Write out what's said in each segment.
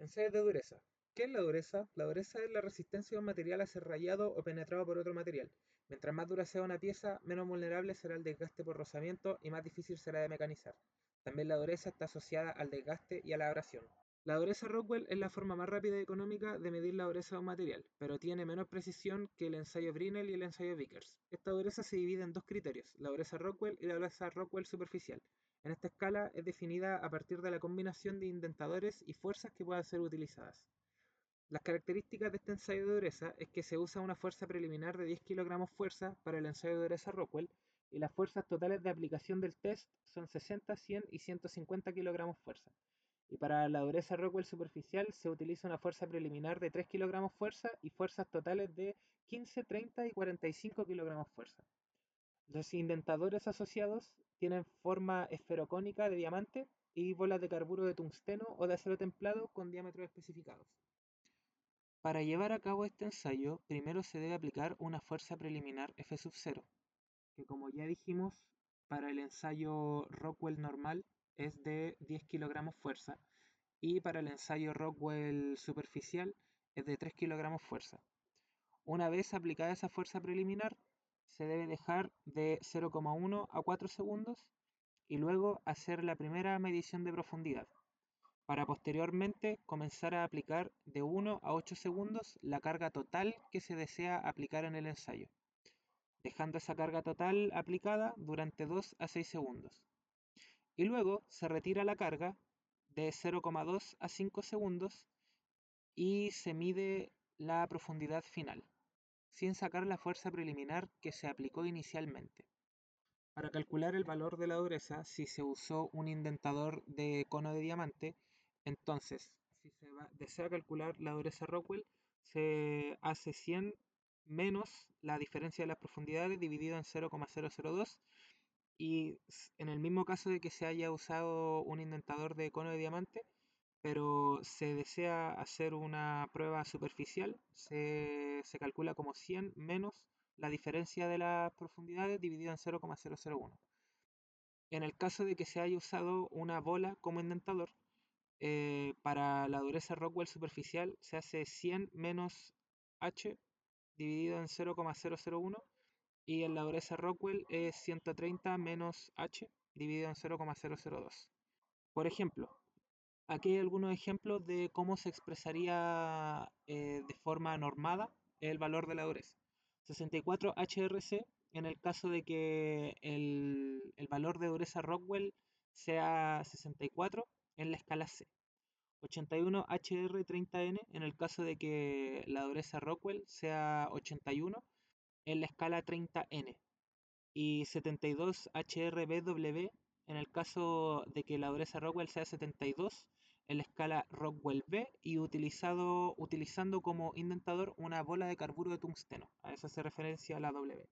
Ensayos de dureza. ¿Qué es la dureza? La dureza es la resistencia de un material a ser rayado o penetrado por otro material. Mientras más dura sea una pieza, menos vulnerable será el desgaste por rozamiento y más difícil será de mecanizar. También la dureza está asociada al desgaste y a la abrasión. La dureza Rockwell es la forma más rápida y económica de medir la dureza de un material, pero tiene menos precisión que el ensayo Brinell y el ensayo Vickers. Esta dureza se divide en dos criterios, la dureza Rockwell y la dureza Rockwell superficial. En esta escala es definida a partir de la combinación de indentadores y fuerzas que puedan ser utilizadas. Las características de este ensayo de dureza es que se usa una fuerza preliminar de 10 kilogramos fuerza para el ensayo de dureza Rockwell y las fuerzas totales de aplicación del test son 60, 100 y 150 kilogramos fuerza. Y para la dureza Rockwell superficial se utiliza una fuerza preliminar de 3 kilogramos fuerza y fuerzas totales de 15, 30 y 45 kilogramos fuerza. Los indentadores asociados tienen forma esferocónica de diamante y bolas de carburo de tungsteno o de acero templado con diámetros especificados. Para llevar a cabo este ensayo, primero se debe aplicar una fuerza preliminar F sub 0, que como ya dijimos, para el ensayo Rockwell normal es de 10 kilogramos fuerza y para el ensayo Rockwell superficial es de 3 kilogramos fuerza. Una vez aplicada esa fuerza preliminar, se debe dejar de 0,1 a 4 segundos y luego hacer la primera medición de profundidad, para posteriormente comenzar a aplicar de 1 a 8 segundos la carga total que se desea aplicar en el ensayo, dejando esa carga total aplicada durante 2 a 6 segundos. Y luego se retira la carga de 0,2 a 5 segundos y se mide la profundidad final, sin sacar la fuerza preliminar que se aplicó inicialmente. Para calcular el valor de la dureza, si se usó un indentador de cono de diamante, entonces, si se desea calcular la dureza Rockwell, se hace 100 menos la diferencia de las profundidades dividido en 0,002 y en el mismo caso de que se haya usado un indentador de cono de diamante, pero se desea hacer una prueba superficial, se calcula como 100 menos la diferencia de las profundidades dividido en 0,001. En el caso de que se haya usado una bola como indentador, para la dureza Rockwell superficial se hace 100 menos h dividido en 0,001 y en la dureza Rockwell es 130 menos h dividido en 0,002. Por ejemplo, aquí hay algunos ejemplos de cómo se expresaría de forma normada el valor de la dureza. 64 HRC en el caso de que el valor de dureza Rockwell sea 64 en la escala C. 81 HR30N en el caso de que la dureza Rockwell sea 81 en la escala 30N. Y 72 HRBW en el caso de que la dureza Rockwell sea 72 en la escala Rockwell B y utilizando como indentador una bola de carburo de tungsteno. A eso hace referencia a la W.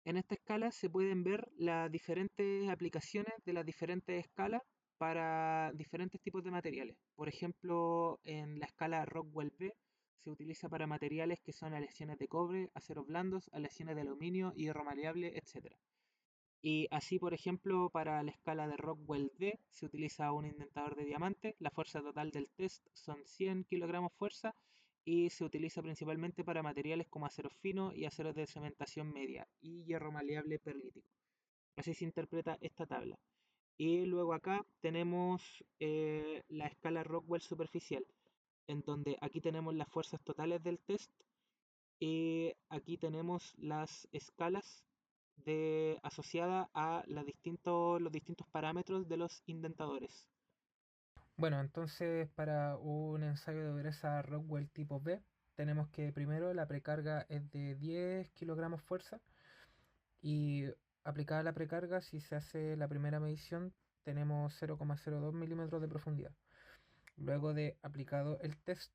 En esta escala se pueden ver las diferentes aplicaciones de las diferentes escalas para diferentes tipos de materiales. Por ejemplo, en la escala Rockwell B se utiliza para materiales que son aleaciones de cobre, aceros blandos, aleaciones de aluminio, hierro maleable, etc. Y así, por ejemplo, para la escala de Rockwell D se utiliza un indentador de diamante, la fuerza total del test son 100 kilogramos fuerza y se utiliza principalmente para materiales como acero fino y aceros de cementación media y hierro maleable perlítico. Así se interpreta esta tabla. Y luego acá tenemos la escala Rockwell superficial, en donde aquí tenemos las fuerzas totales del test y aquí tenemos las escalas asociadas a los distintos parámetros de los indentadores. Bueno, entonces para un ensayo de dureza Rockwell tipo B, tenemos que primero la precarga es de 10 kilogramos fuerza y aplicada la precarga, si se hace la primera medición, tenemos 0,02 milímetros de profundidad. Luego de aplicado el test,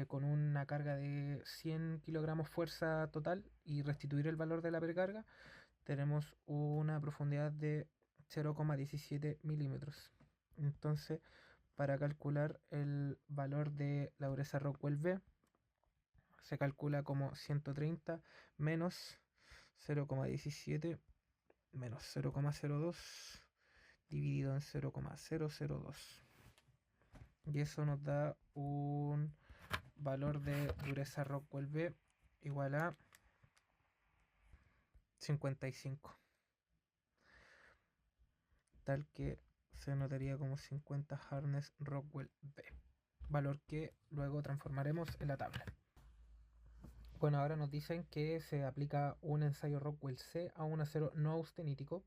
con una carga de 100 kilogramos fuerza total y restituir el valor de la precarga, tenemos una profundidad de 0,17 milímetros. Entonces, para calcular el valor de la dureza Rockwell B, se calcula como 130 menos 0,17 menos 0,02 dividido en 0,002. Y eso nos da un valor de dureza Rockwell B igual a 55. Tal que se notaría como 50 hardness Rockwell B. Valor que luego transformaremos en la tabla. Bueno, ahora nos dicen que se aplica un ensayo Rockwell C a un acero no austenítico.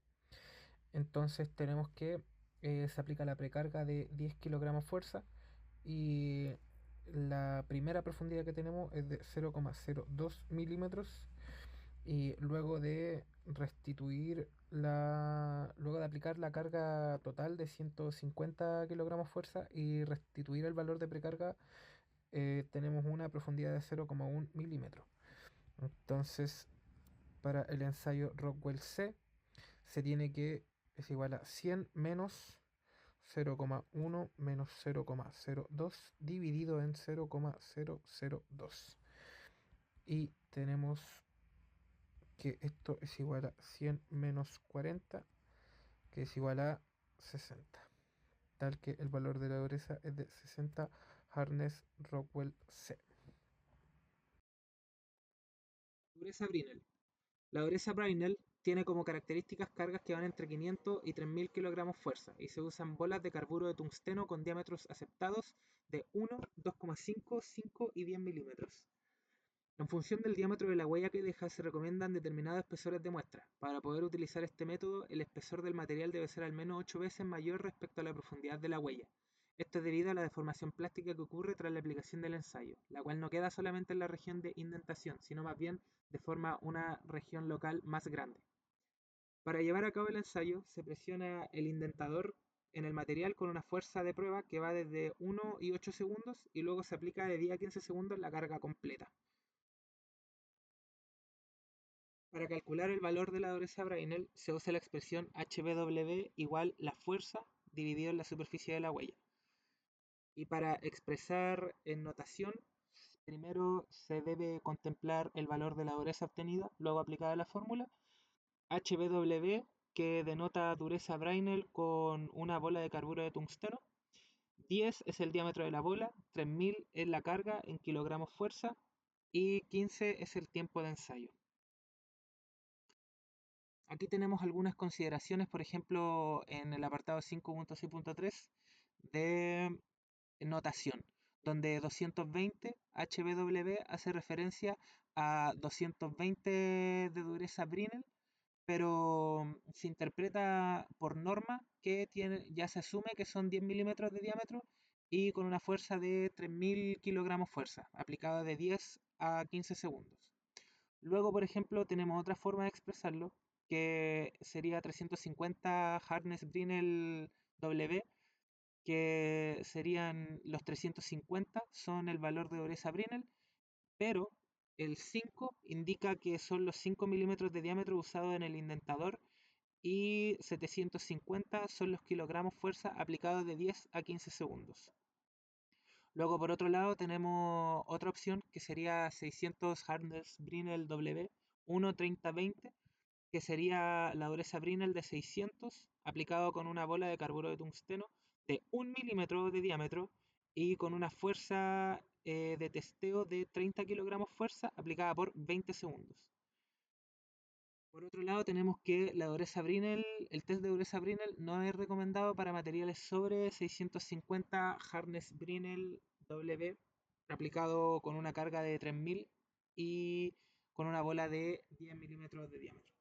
Entonces tenemos que se aplica la precarga de 10 kilogramos fuerza y la primera profundidad que tenemos es de 0,02 milímetros y luego de luego de aplicar la carga total de 150 kilogramos fuerza y restituir el valor de precarga, tenemos una profundidad de 0,1 milímetros. Entonces, para el ensayo Rockwell C, se tiene que es igual a 100 menos 0,1 menos 0,02 dividido en 0,002. Y tenemos que esto es igual a 100 menos 40, que es igual a 60. Tal que el valor de la dureza es de 60 Harness Rockwell C. Dureza Brinell. La dureza Brinell tiene como características cargas que van entre 500 y 3000 kilogramos fuerza y se usan bolas de carburo de tungsteno con diámetros aceptados de 1, 2,5, 5 y 10 milímetros. En función del diámetro de la huella que deja, se recomiendan determinados espesores de muestra. Para poder utilizar este método, el espesor del material debe ser al menos 8 veces mayor respecto a la profundidad de la huella. Esto es debido a la deformación plástica que ocurre tras la aplicación del ensayo, la cual no queda solamente en la región de indentación, sino más bien deforma una región local más grande. Para llevar a cabo el ensayo, se presiona el indentador en el material con una fuerza de prueba que va desde 1 y 8 segundos y luego se aplica de 10 a 15 segundos la carga completa. Para calcular el valor de la dureza Brinell se usa la expresión HBW igual la fuerza dividido en la superficie de la huella. Y para expresar en notación, primero se debe contemplar el valor de la dureza obtenida, luego aplicada la fórmula. HBW, que denota dureza Brinell con una bola de carburo de tungsteno. 10 es el diámetro de la bola, 3000 es la carga en kilogramos fuerza y 15 es el tiempo de ensayo. Aquí tenemos algunas consideraciones, por ejemplo, en el apartado 5.6.3 de notación, donde 220 HBW hace referencia a 220 de dureza Brinell, pero se interpreta por norma que ya se asume que son 10 milímetros de diámetro y con una fuerza de 3000 kilogramos fuerza, aplicada de 10 a 15 segundos. Luego, por ejemplo, tenemos otra forma de expresarlo, que sería 350 Harness Brinell W, que serían los 350, son el valor de dureza Brinell, pero el 5 indica que son los 5 milímetros de diámetro usados en el indentador y 750 son los kilogramos fuerza aplicados de 10 a 15 segundos. Luego, por otro lado, tenemos otra opción que sería 600 Harness Brinell W 1.30-20, que sería la dureza Brinell de 600 aplicado con una bola de carburo de tungsteno de 1 milímetro de diámetro y con una fuerza de testeo de 30 kilogramos fuerza aplicada por 20 segundos. Por otro lado, tenemos que la dureza Brinell, el test de dureza Brinell no es recomendado para materiales sobre 650 Harness Brinell W aplicado con una carga de 3000 y con una bola de 10 milímetros de diámetro.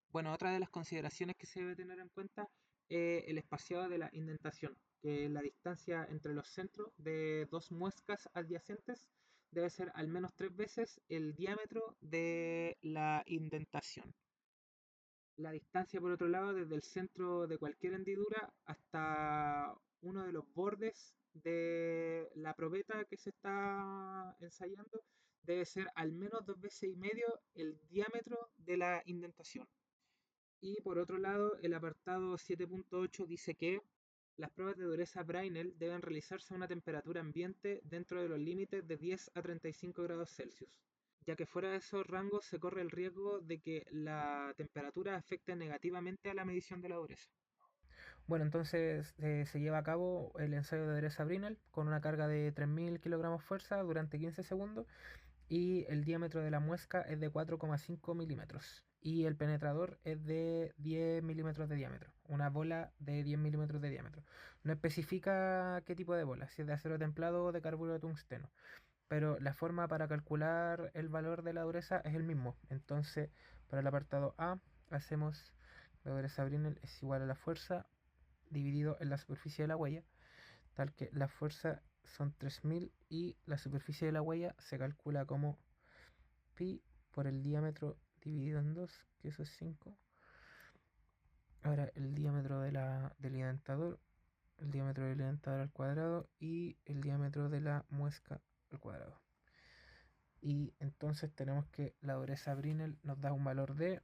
Bueno, otra de las consideraciones que se debe tener en cuenta es el espaciado de la indentación, que la distancia entre los centros de dos muescas adyacentes debe ser al menos 3 veces el diámetro de la indentación. La distancia, por otro lado, desde el centro de cualquier hendidura hasta uno de los bordes de la probeta que se está ensayando debe ser al menos 2 veces y medio el diámetro de la indentación. Y por otro lado, el apartado 7.8 dice que las pruebas de dureza Brinell deben realizarse a una temperatura ambiente dentro de los límites de 10 a 35 grados Celsius, ya que fuera de esos rangos se corre el riesgo de que la temperatura afecte negativamente a la medición de la dureza. Bueno, entonces se lleva a cabo el ensayo de dureza Brinell con una carga de 3000 kilogramos fuerza durante 15 segundos y el diámetro de la muesca es de 4,5 milímetros y el penetrador es de 10 milímetros de diámetro, una bola de 10 milímetros de diámetro. No especifica qué tipo de bola, si es de acero templado o de carburo de tungsteno, pero la forma para calcular el valor de la dureza es el mismo. Entonces, para el apartado A, hacemos la dureza Brinell es igual a la fuerza dividido en la superficie de la huella, tal que la fuerza son 3000 y la superficie de la huella se calcula como pi por el diámetro dividido en 2, que eso es 5. Ahora el diámetro del identador, el diámetro del identador al cuadrado y el diámetro de la muesca al cuadrado. Y entonces tenemos que la dureza Brinell nos da un valor de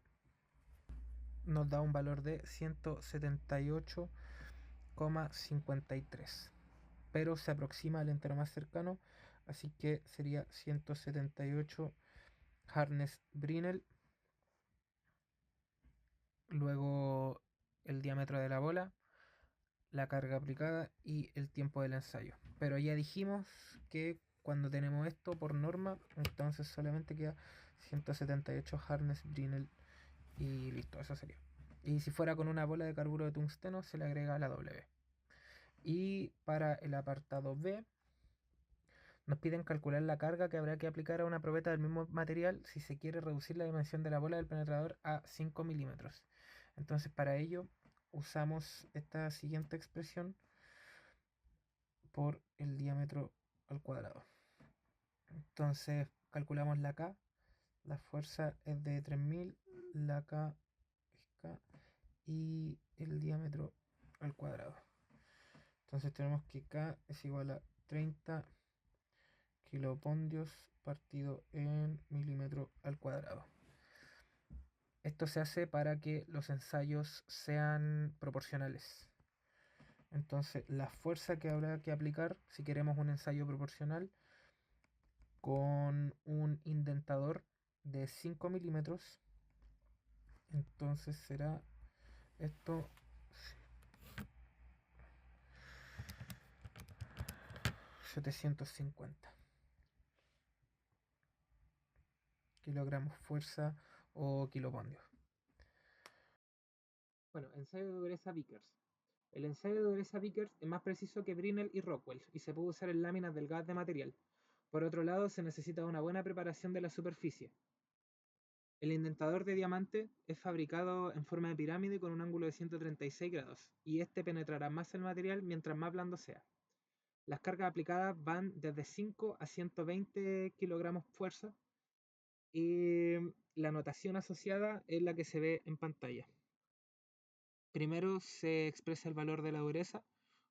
178,53, pero se aproxima al entero más cercano, así que sería 178 hardness Brinell, luego el diámetro de la bola, la carga aplicada y el tiempo del ensayo. Pero ya dijimos que cuando tenemos esto por norma, entonces solamente queda 178 hardness Brinell y listo, eso sería. Y si fuera con una bola de carburo de tungsteno, se le agrega la W. Y para el apartado B, nos piden calcular la carga que habrá que aplicar a una probeta del mismo material si se quiere reducir la dimensión de la bola del penetrador a 5 milímetros. Entonces, para ello, usamos esta siguiente expresión por el diámetro al cuadrado. Entonces, calculamos la K. La fuerza es de 3000, la K es K y el diámetro al cuadrado. Entonces tenemos que K es igual a 30 kilopondios partido en milímetro al cuadrado. Esto se hace para que los ensayos sean proporcionales. Entonces la fuerza que habrá que aplicar si queremos un ensayo proporcional con un indentador de 5 milímetros, entonces será esto 750 kilogramos fuerza o kilopondios. Bueno, ensayo de dureza Vickers. El ensayo de dureza Vickers es más preciso que Brinell y Rockwell y se puede usar en láminas delgadas de material. Por otro lado, se necesita una buena preparación de la superficie. El indentador de diamante es fabricado en forma de pirámide con un ángulo de 136 grados y este penetrará más el material mientras más blando sea. Las cargas aplicadas van desde 5 a 120 kilogramos fuerza y la notación asociada es la que se ve en pantalla. Primero se expresa el valor de la dureza,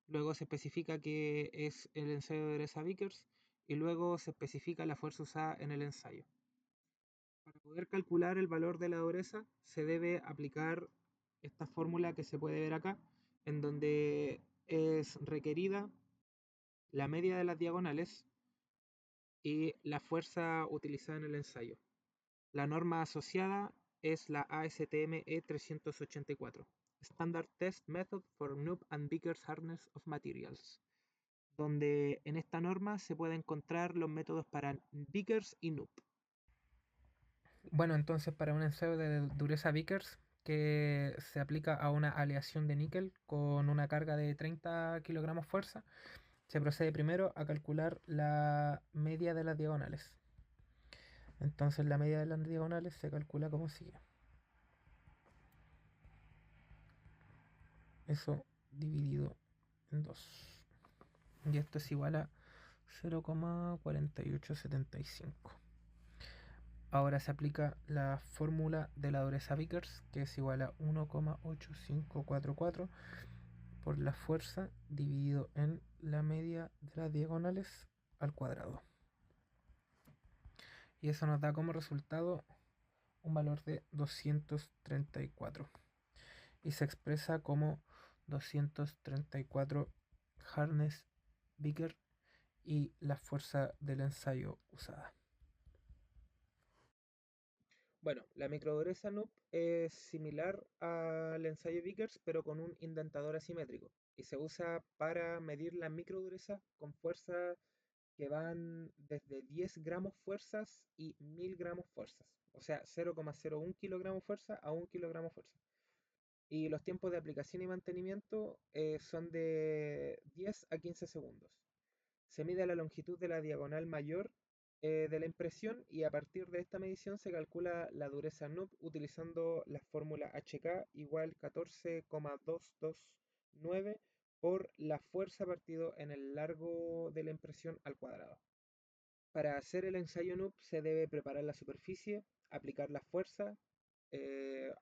luego se especifica que es el ensayo de dureza Vickers y luego se especifica la fuerza usada en el ensayo. Para poder calcular el valor de la dureza se debe aplicar esta fórmula que se puede ver acá, en donde es requerida la media de las diagonales y la fuerza utilizada en el ensayo. La norma asociada es la ASTM E384, Standard Test Method for Noob and Vickers Hardness of Materials, donde en esta norma se pueden encontrar los métodos para Vickers y Noob. Bueno, entonces para un ensayo de dureza Vickers que se aplica a una aleación de níquel con una carga de 30 kilogramos fuerza, se procede primero a calcular la media de las diagonales. Entonces la media de las diagonales se calcula como sigue. Eso dividido en 2. Y esto es igual a 0,4875. Ahora se aplica la fórmula de la dureza Vickers, que es igual a 1,8544 por la fuerza dividido en la media de las diagonales al cuadrado. Y eso nos da como resultado un valor de 234. Y se expresa como 234 hardness Vickers y la fuerza del ensayo usada. Bueno, la microdureza NUP es similar al ensayo Vickers, pero con un indentador asimétrico y se usa para medir la microdureza con fuerzas que van desde 10 gramos fuerzas y 1000 gramos fuerzas, o sea, 0,01 kilogramos fuerza a 1 kilogramo fuerza. Y los tiempos de aplicación y mantenimiento son de 10 a 15 segundos. Se mide la longitud de la diagonal mayor de la impresión y a partir de esta medición se calcula la dureza NUP utilizando la fórmula HK igual 14,229 por la fuerza partido en el largo de la impresión al cuadrado. Para hacer el ensayo NUP se debe preparar la superficie, aplicar la fuerza,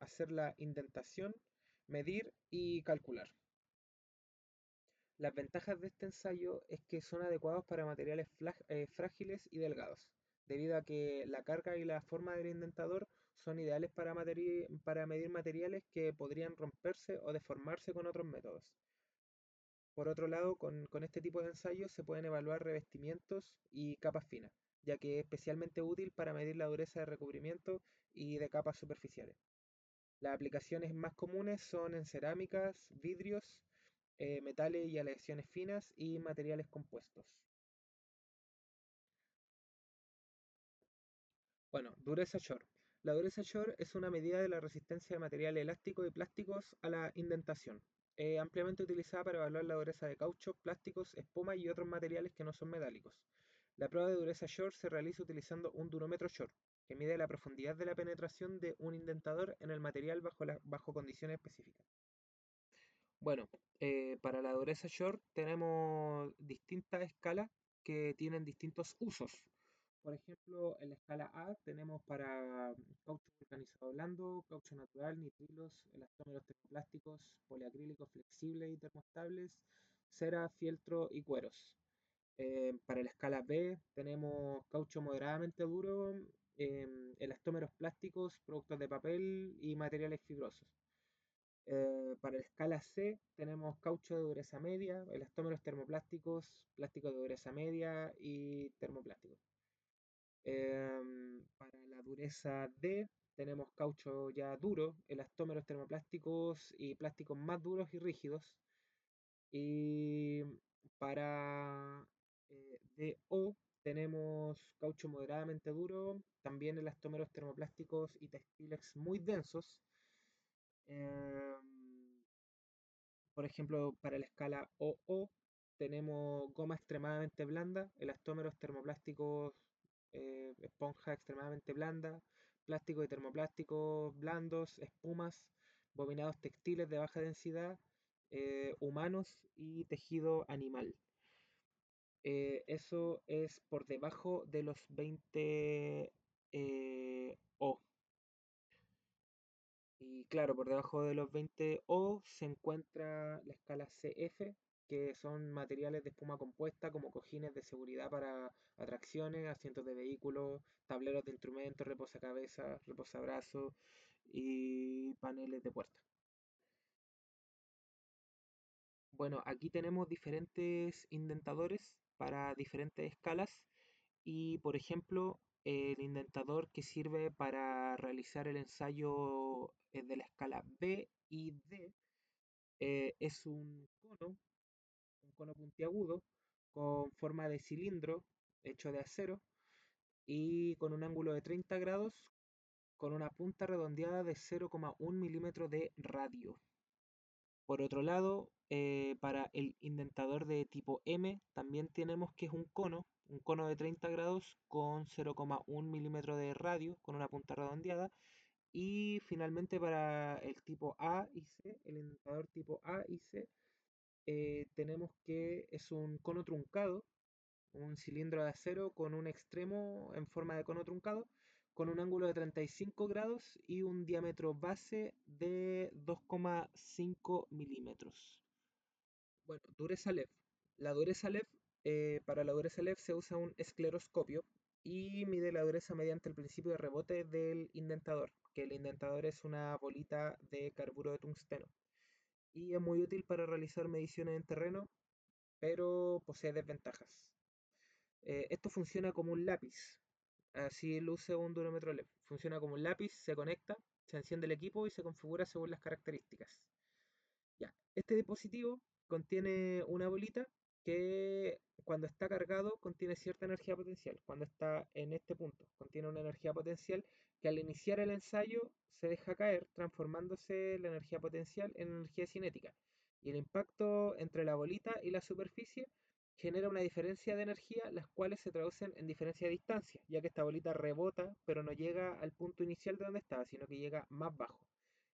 hacer la indentación, medir y calcular. Las ventajas de este ensayo es que son adecuados para materiales frágiles y delgados, debido a que la carga y la forma del indentador son ideales para medir materiales que podrían romperse o deformarse con otros métodos. Por otro lado, con este tipo de ensayos se pueden evaluar revestimientos y capas finas, ya que es especialmente útil para medir la dureza de recubrimiento y de capas superficiales. Las aplicaciones más comunes son en cerámicas, vidrios, metales y aleaciones finas y materiales compuestos. Bueno, dureza Shore. La dureza Shore es una medida de la resistencia de materiales elásticos y plásticos a la indentación. Ampliamente utilizada para evaluar la dureza de cauchos, plásticos, espuma y otros materiales que no son metálicos. La prueba de dureza Shore se realiza utilizando un durómetro Shore, que mide la profundidad de la penetración de un indentador en el material bajo condiciones específicas. Bueno, para la dureza short tenemos distintas escalas que tienen distintos usos. Por ejemplo, en la escala A tenemos para caucho vulcanizado blando, caucho natural, nitrilos, elastómeros termoplásticos, poliacrílicos flexibles y termoestables, cera, fieltro y cueros. Para la escala B tenemos caucho moderadamente duro, elastómeros plásticos, productos de papel y materiales fibrosos. Para la escala C tenemos caucho de dureza media, elastómeros termoplásticos, plástico de dureza media y termoplásticos. Para la dureza D tenemos caucho ya duro, elastómeros termoplásticos y plásticos más duros y rígidos. Y para DO tenemos caucho moderadamente duro, también elastómeros termoplásticos y textiles muy densos. Em, Por ejemplo, para la escala OO tenemos goma extremadamente blanda, elastómeros termoplásticos, esponja extremadamente blanda, plástico y termoplásticos blandos, espumas, bobinados textiles de baja densidad, humanos y tejido animal. Eso es por debajo de los 20 O. Y claro, por debajo de los 20 O se encuentra la escala CF, que son materiales de espuma compuesta como cojines de seguridad para atracciones, asientos de vehículos, tableros de instrumentos, reposacabezas, reposabrazos y paneles de puerta. Bueno, aquí tenemos diferentes indentadores para diferentes escalas y, por ejemplo, el indentador que sirve para realizar el ensayo de la escala B y D es un cono puntiagudo con forma de cilindro hecho de acero y con un ángulo de 30 grados con una punta redondeada de 0,1 milímetro de radio. Por otro lado, para el indentador de tipo M también tenemos que es un cono de 30 grados con 0,1 milímetro de radio con una punta redondeada. Y finalmente para el tipo A y C, el indentador tipo A y C, tenemos que es un cono truncado, un cilindro de acero con un extremo en forma de cono truncado, con un ángulo de 35 grados y un diámetro base de 2,5 milímetros. Bueno, dureza LEF. La dureza LEF, para la dureza LEF se usa un escleroscopio y mide la dureza mediante el principio de rebote del indentador, que el indentador es una bolita de carburo de tungsteno. Y es muy útil para realizar mediciones en terreno, pero posee desventajas. Esto funciona como un lápiz. Así luce un durómetro LED. Funciona como un lápiz, se conecta, se enciende el equipo y se configura según las características. Ya, este dispositivo contiene una bolita que cuando está cargado contiene cierta energía potencial. Cuando está en este punto, contiene una energía potencial que al iniciar el ensayo se deja caer, transformándose la energía potencial en energía cinética. Y el impacto entre la bolita y la superficie genera una diferencia de energía, las cuales se traducen en diferencia de distancia, ya que esta bolita rebota, pero no llega al punto inicial de donde estaba, sino que llega más bajo.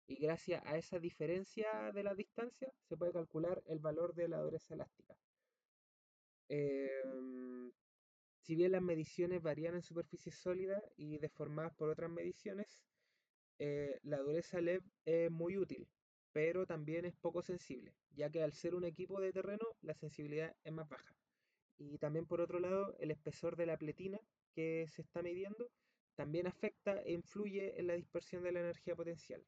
Y gracias a esa diferencia de la distancia se puede calcular el valor de la dureza elástica. Em, si bien las mediciones varían en superficies sólidas y deformadas por otras mediciones, la dureza LED es muy útil, pero también es poco sensible, ya que al ser un equipo de terreno la sensibilidad es más baja. Y también por otro lado, el espesor de la pletina que se está midiendo también afecta e influye en la dispersión de la energía potencial.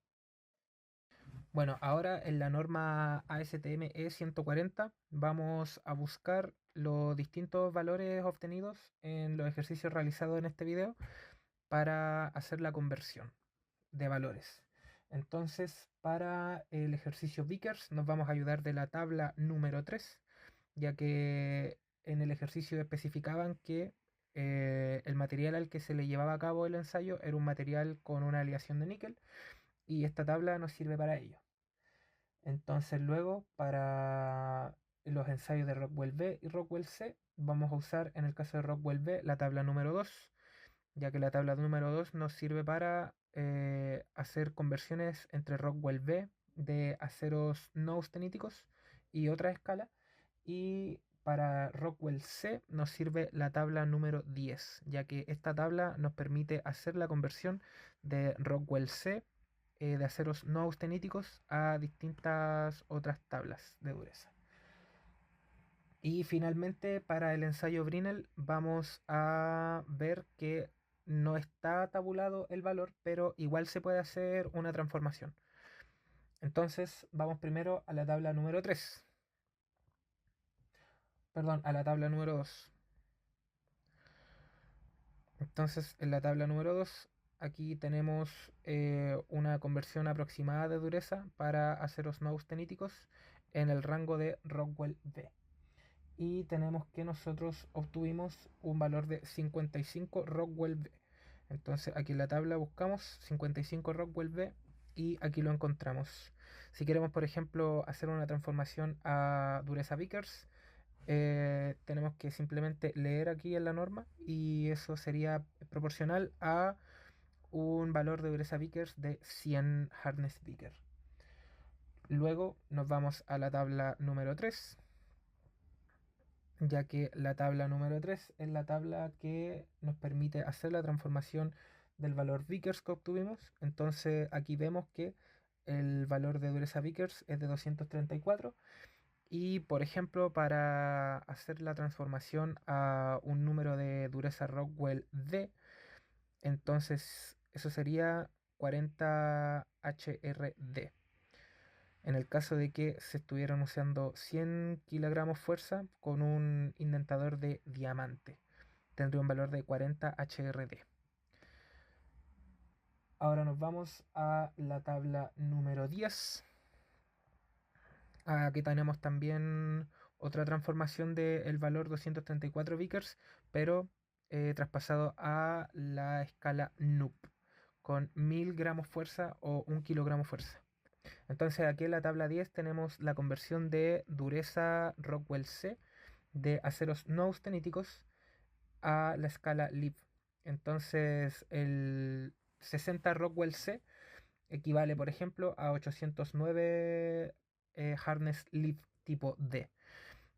Bueno, ahora en la norma ASTM E140 vamos a buscar los distintos valores obtenidos en los ejercicios realizados en este video para hacer la conversión de valores. Entonces, para el ejercicio Vickers nos vamos a ayudar de la tabla número 3, ya que en el ejercicio especificaban que el material al que se le llevaba a cabo el ensayo era un material con una aleación de níquel y esta tabla nos sirve para ello. Entonces luego para los ensayos de Rockwell B y Rockwell C vamos a usar en el caso de Rockwell B la tabla número 2, ya que la tabla número 2 nos sirve para hacer conversiones entre Rockwell B de aceros no austeníticos y otra escala, y para Rockwell C nos sirve la tabla número 10, ya que esta tabla nos permite hacer la conversión de Rockwell C de aceros no austeníticos a distintas otras tablas de dureza. Y finalmente para el ensayo Brinell vamos a ver que no está tabulado el valor, pero igual se puede hacer una transformación. Entonces vamos primero a la tabla número 3. Perdón, a la tabla número 2. Entonces en la tabla número 2 aquí tenemos una conversión aproximada de dureza para aceros no austeníticos en el rango de Rockwell B. Y tenemos que nosotros obtuvimos un valor de 55 Rockwell B. Entonces aquí en la tabla buscamos 55 Rockwell B y aquí lo encontramos. Si queremos, por ejemplo, hacer una transformación a dureza Vickers, tenemos que simplemente leer aquí en la norma y eso sería proporcional a un valor de dureza Vickers de 100 hardness Vickers. Luego nos vamos a la tabla número 3, ya que la tabla número 3 es la tabla que nos permite hacer la transformación del valor Vickers que obtuvimos. Entonces aquí vemos que el valor de dureza Vickers es de 234 y por ejemplo para hacer la transformación a un número de dureza Rockwell D, entonces eso sería 40 HRD. En el caso de que se estuvieran usando 100 kilogramos fuerza con un indentador de diamante, tendría un valor de 40 HRD. Ahora nos vamos a la tabla número 10. Aquí tenemos también otra transformación del valor 234 Vickers, pero traspasado a la escala NUP, con 1000 gramos fuerza o 1 kilogramo fuerza. Entonces aquí en la tabla 10 tenemos la conversión de dureza Rockwell C de aceros no austeníticos a la escala LIB. Entonces el 60 Rockwell C equivale, por ejemplo, a 809 hardness LIB tipo D.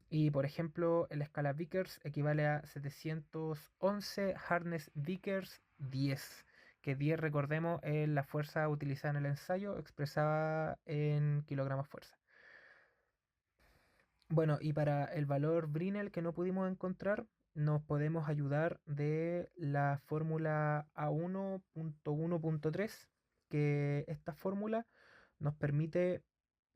Y por ejemplo, en la escala Vickers equivale a 711 hardness Vickers 10, que 10, recordemos, es la fuerza utilizada en el ensayo expresada en kilogramos fuerza. Bueno, y para el valor Brinell que no pudimos encontrar, nos podemos ayudar de la fórmula A1.1.3, que esta fórmula nos permite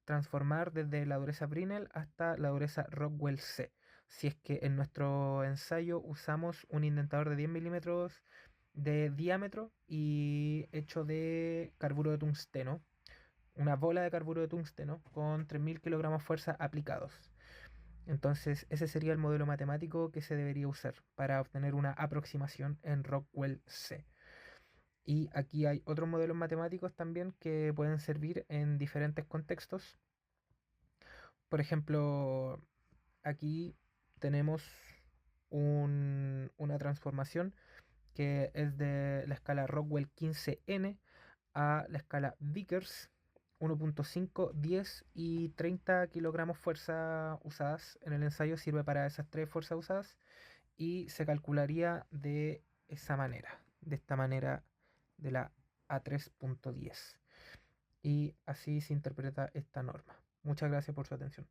transformar desde la dureza Brinell hasta la dureza Rockwell C. Si es que en nuestro ensayo usamos un indentador de 10 milímetros de diámetro y hecho de carburo de tungsteno, una bola de carburo de tungsteno con 3000 kilogramos fuerza aplicados. Entonces, ese sería el modelo matemático que se debería usar para obtener una aproximación en Rockwell C. Y aquí hay otros modelos matemáticos también que pueden servir en diferentes contextos. Por ejemplo, aquí tenemos una transformación que es de la escala Rockwell 15N a la escala Vickers 1.5, 10 y 30 kilogramos fuerza usadas. En el ensayo sirve para esas tres fuerzas usadas y se calcularía de esa manera, de esta manera de la A3.10. Y así se interpreta esta norma. Muchas gracias por su atención.